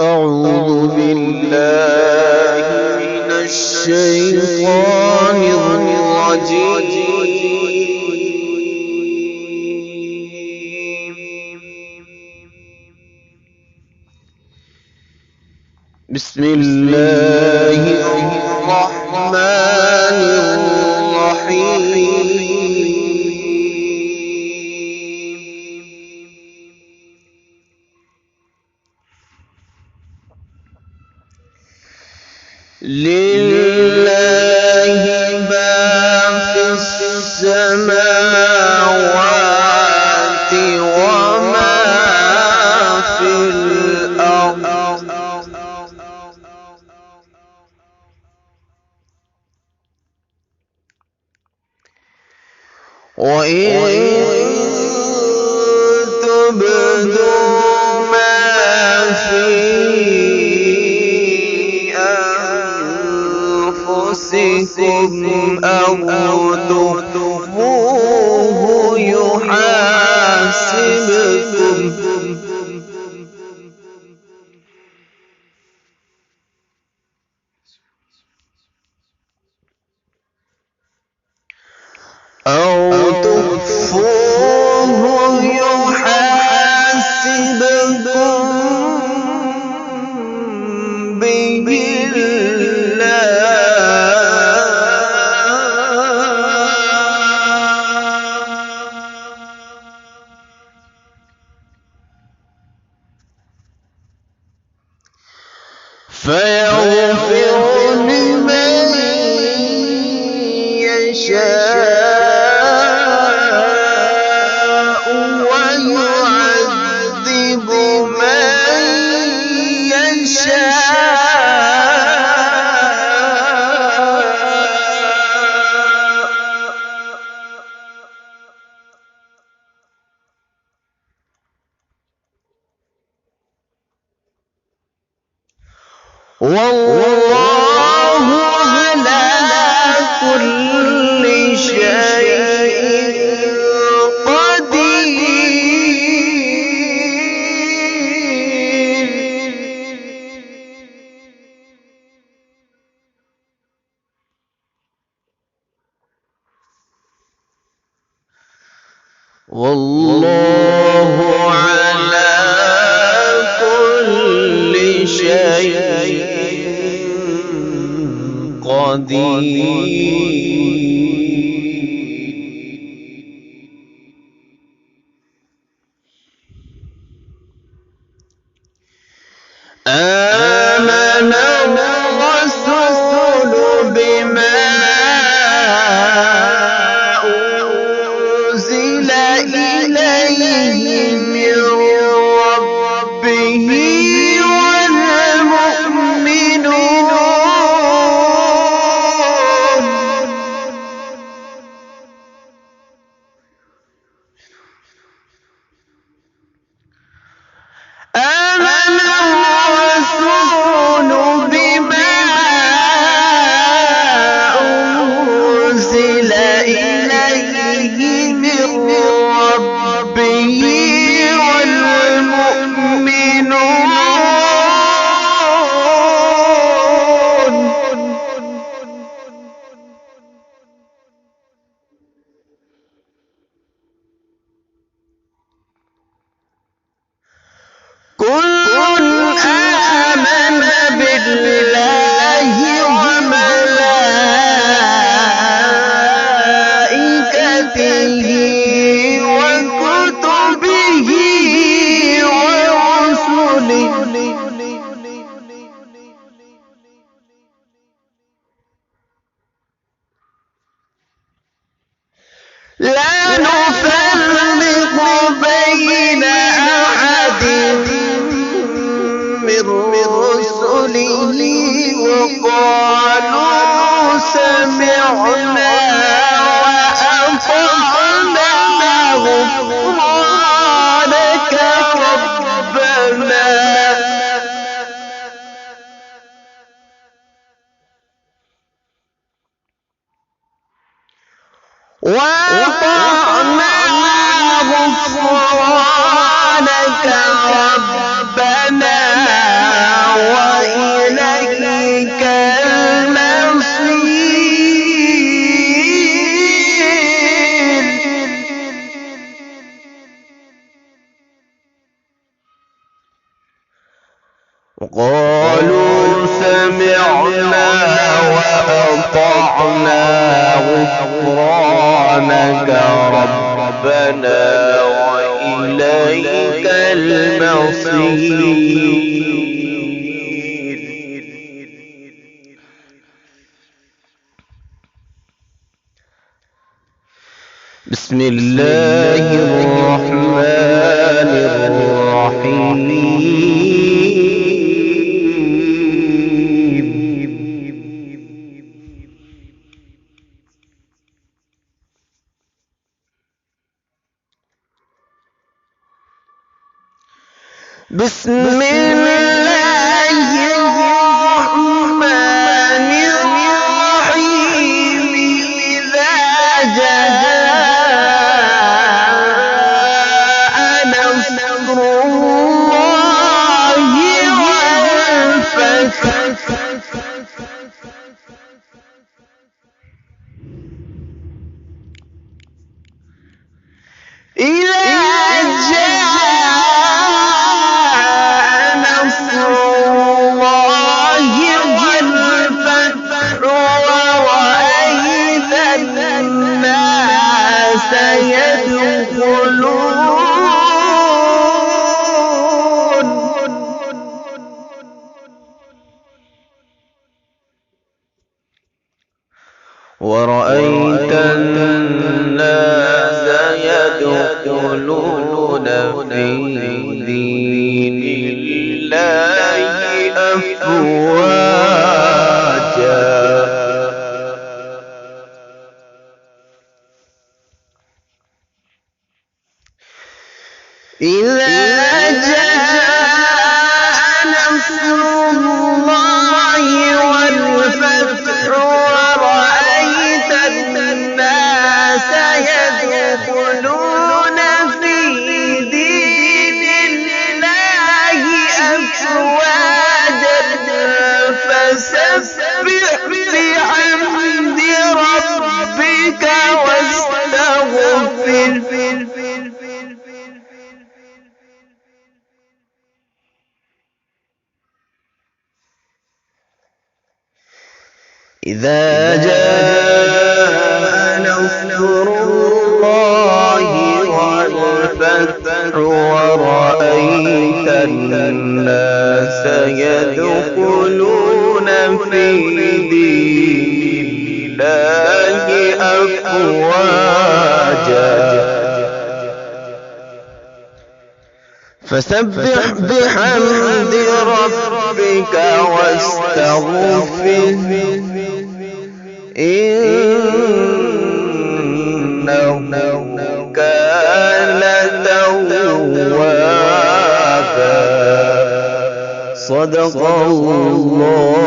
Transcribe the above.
أعوذ بالله من الشيطان الرجيم. بسم الله الرحمن الرحيم. لله ما في السماوات وما في الأرض وإن تبدوا ما في أنفسكم أو تخفوه يحاسبكم به فيغفر لمن يشاء ويعذب من والله على كل شيء قدير. والله على كل شيء قدير. آمن الرسول بما أنزل إليه من ربه لا نفرق بين أحد من رسله وقالوا سمعنا وأطعنا غفرانك ربنا وأطعنا غفرانك ربنا وقالوا سمعنا وأطعنا غفرانك ربنا وإليك المصير. بسم الله الرحمن الرحيم. بسم الله الرحمن الرحيم. إذا جاء نصر الله والفتح ورأيت الناس يدخلون في دين الله أفواجا. إذا جاء نصر الله والفتح ورأيت الناس يدخلون في دين الله أفواجا فسبح بحمد ربك واستغفر. إذا جاء نصر الله والفتح ورأيت الناس يدخلون في دين الله أفواجا فسبح بحمد ربك واستغفر إنه كان توابا. صدق الله.